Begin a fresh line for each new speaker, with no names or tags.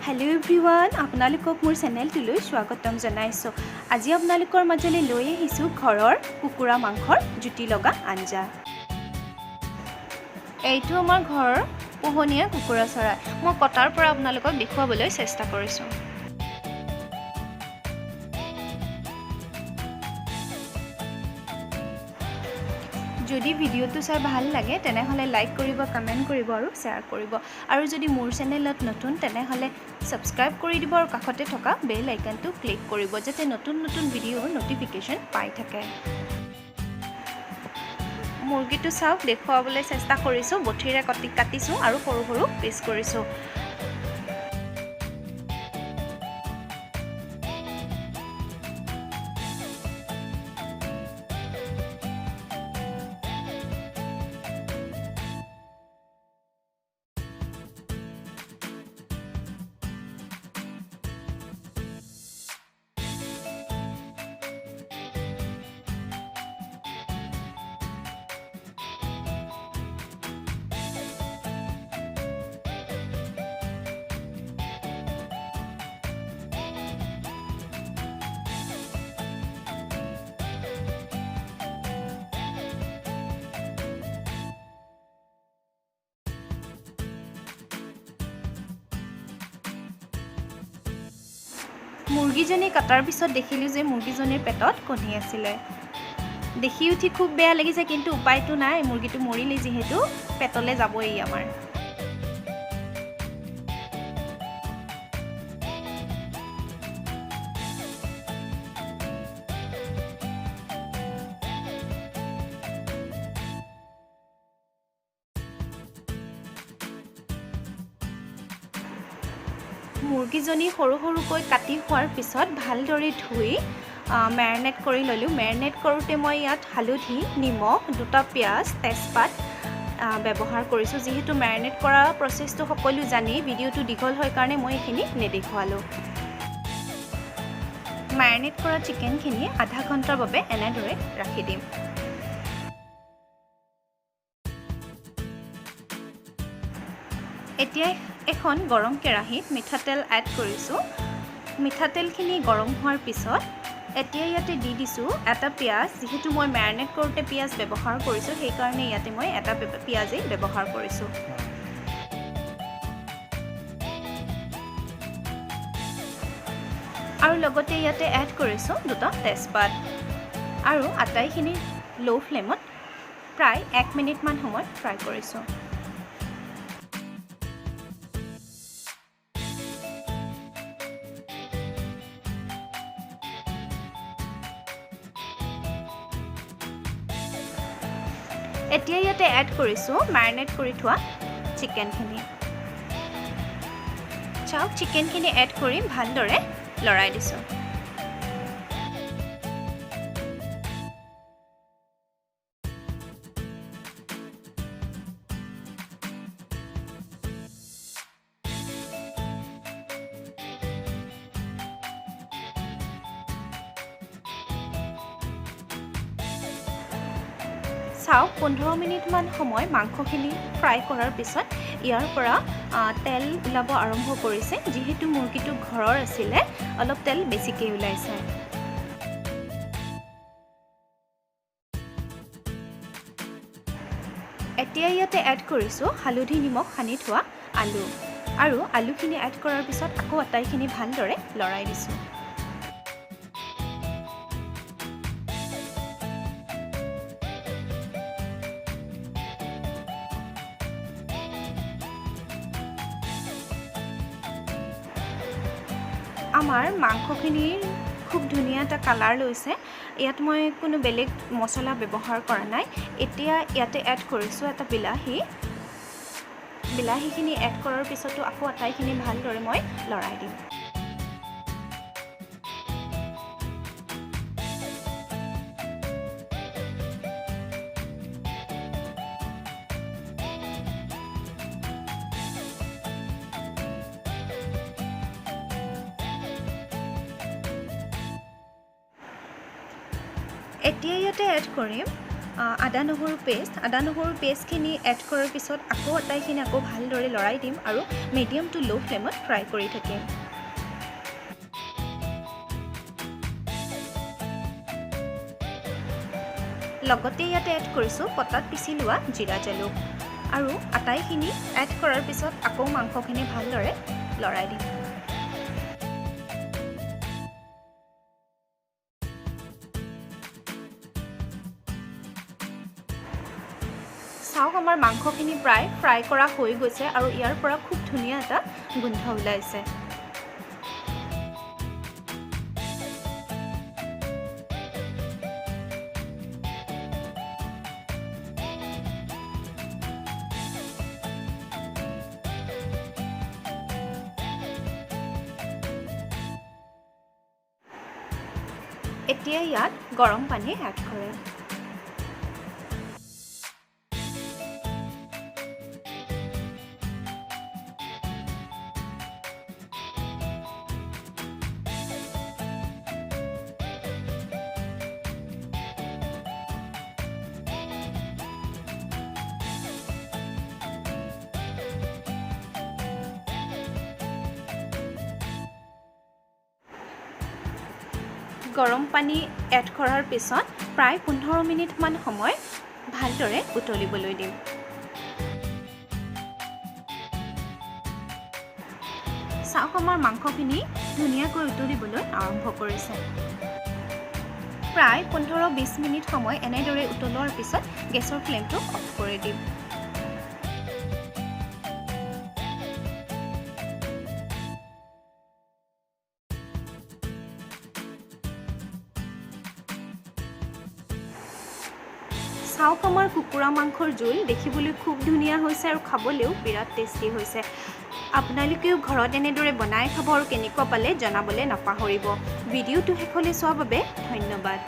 Hello everyone আপোনালোকক মোৰ চেনেলটোলৈ স্বাগতম জনাইছো। আজি আপোনালোকৰ মাজলৈ লৈ আহিছো ঘৰৰ কুকুৰা মাংসৰ জুতি লগা আঞ্জা। এইটো আমাৰ ঘৰৰ পোহনীয়া কুকুৰা চৰাই। মই কটাৰ পৰা আপোনালোকক দেখুৱাবলৈ চেষ্টা কৰিছো। যদি ভিডিওটো চাই ভাল লাগে তেনেহলে লাইক কৰিব, কমেন্ট কৰিব আৰু শেয়াৰ কৰিব। আৰু যদি মোৰ চেনেলত নতুন তেনেহলে সাবস্ক্ৰাইব কৰি দিব আৰু কাষতে থকা বেল আইকনটো ক্লিক কৰিব যাতে নতুন নতুন ভিডিওৰ নটিফিকেশন পাই থাকে। মুৰ্গীটো চাওক, দেখুৱাবলৈ চেষ্টা কৰিছো। বঠিৰে কাটিছো আৰু সৰু সৰু পিচ কৰিছো। মুৰ্গীজনী কাটাৰ পিছত দেখিলো যে মুৰ্গীজনীৰ পেটত কণী আছিলে। দেখি উঠি খুব বেয়া লাগিছে, কিন্তু উপায়টো নাই। মুৰ্গীটো মৰিলে যিহেতু পেটলে যাবই আমাৰ। মুৰ্গীজনী সৰু সৰুকৈ কাটি হোৱাৰ পিছত ভালদৰে ধুই মেৰিনেট কৰি ললোঁ। মেৰিনেট কৰোঁতে মই ইয়াত হালধি, নিমখ, 2টা পিঁয়াজ, তেজপাত ব্যৱহাৰ কৰিছোঁ। যিহেতু মেৰিনেট কৰা প্ৰচেছটো সকলো জানেই, ভিডিওটো দীঘল হয় কাৰণে মই এইখিনি নেদেখুৱালোঁ। মেৰিনেট কৰা চিকেনখিনি আধা ঘণ্টাৰ বাবে এনেদৰে ৰাখি দিম। এতিয়া এখন গৰম কেৰাহীত মিঠাতেল এড কৰিছোঁ। মিঠাতেলখিনি গৰম হোৱাৰ পিছত এতিয়া ইয়াতে দি দিছোঁ এটা পিঁয়াজ। যিহেতু মই মেৰিনেট কৰোঁতে পিঁয়াজ ব্যৱহাৰ কৰিছোঁ, সেইকাৰণে ইয়াতে মই এটা পিঁয়াজেই ব্যৱহাৰ কৰিছোঁ। আৰু লগতে ইয়াতে এড কৰিছোঁ 2টা তেজপাত। আৰু আটাইখিনি ল' ফ্লেমত প্ৰায় 1 মিনিটমান সময় ফ্ৰাই কৰিছোঁ। এতিয়া ইয়াতে এড কৰিছোঁ মেৰিনেট কৰি থোৱা চিকেনখিনি। চাওক, চিকেনখিনি এড কৰি ভালদৰে লৰাই দিছোঁ। চাওক, 15 মিনিটমান সময় মাংসখিনি ফ্ৰাই কৰাৰ পিছত ইয়াৰ পৰা তেল ওলাব আৰম্ভ কৰিছে। যিহেতু মুৰ্গীটো ঘৰৰ আছিলে, অলপ তেল বেছিকৈ ওলাইছে। এতিয়া ইয়াতে এড কৰিছোঁ হালধি, নিমখ সানি থোৱা আলু। আৰু আলুখিনি এড কৰাৰ পিছত আকৌ আটাইখিনি ভালদৰে লৰাই দিছোঁ। আমাৰ মাংসখিনিৰ খুব ধুনীয়া এটা কালাৰ লৈছে। ইয়াত মই কোনো বেলেগ মছলা ব্যৱহাৰ কৰা নাই। এতিয়া ইয়াতে এড কৰিছোঁ এটা বিলাহী। বিলাহীখিনি এড কৰাৰ পিছতো আকৌ আটাইখিনি ভালদৰে মই লৰাই দিম। এতিয়া ইয়াতে এড কৰিম আদা নহৰু পেষ্টখিনি এড কৰাৰ পিছত আকৌ আটাইখিনি আকৌ ভালদৰে লৰাই দিম আৰু মিডিয়াম টু ল' ফ্লেমত ফ্ৰাই কৰি থাকিম। লগতে ইয়াতে এড কৰিছোঁ পটাত পিচি লোৱা জিৰা জালুক আৰু আটাইখিনি এড কৰাৰ পিছত আকৌ মাংসখিনি ভালদৰে লৰাই দিম। চাওক আমাৰ মাংসখিনি প্ৰায় ফ্ৰাই কৰা হৈ গৈছে আৰু ইয়াৰ পৰা খুব ধুনীয়া এটা গোন্ধ ওলাইছে। এতিয়া ইয়াত গৰম পানী এড কৰে। গৰম পানী এড কৰাৰ পিছত প্ৰায় 15 মিনিটমান সময় ভালদৰে উতলিবলৈ দিম। চাওক আমাৰ মাংসখিনি ধুনীয়াকৈ উতলিবলৈ আৰম্ভ কৰিছে। প্ৰায় 15-20 মিনিট সময় এনেদৰে উতলোৱাৰ পিছত গেছৰ ফ্লেমটো অফ কৰি দিম। চাওক আমাৰ কুকুৰা মাংসৰ জোল দেখিবলৈ খুব ধুনীয়া হৈছে আৰু খাবলৈও বিৰাট টেষ্টি হৈছে। আপোনালোকেও ঘৰত এনেদৰে বনাই খাব আৰু কেনেকুৱা পালে জনাবলৈ নাপাহৰিব। ভিডিঅ'টো শেষলৈ চোৱাৰ বাবে ধন্যবাদ।